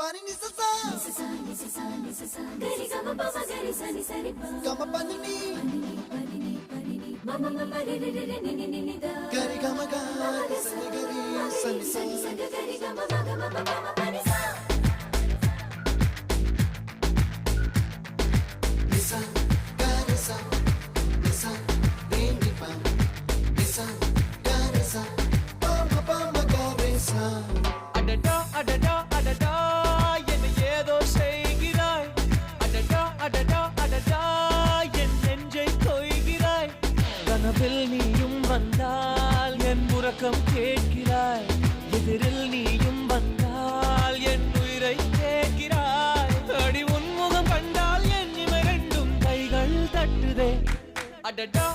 Pani ni sa gari gama pa ma gari sa ni sa ri pa gama pani ni mama mama re re re ni ni ni da gari gama ga sa ni gari sa ni sa gari gama ma gama pa ma pani sa nisa gari sa nisa re ni pa nisa gari sa pa ma gari sa adada adada adada ஏதோ செய்கிறாய் அடடா அடடா அடடா என் நெஞ்சை கொய்கிறாய் கனவில் நீயும் வந்தால் என் உறக்கம் கேட்கிறாய் எதிரில் நீயும் வந்தால் என் உயிரை கேட்கிறாய் அடி உன்முகம் கண்டால் என் இமை ரெண்டும் கைகள் தட்டுதே அடடா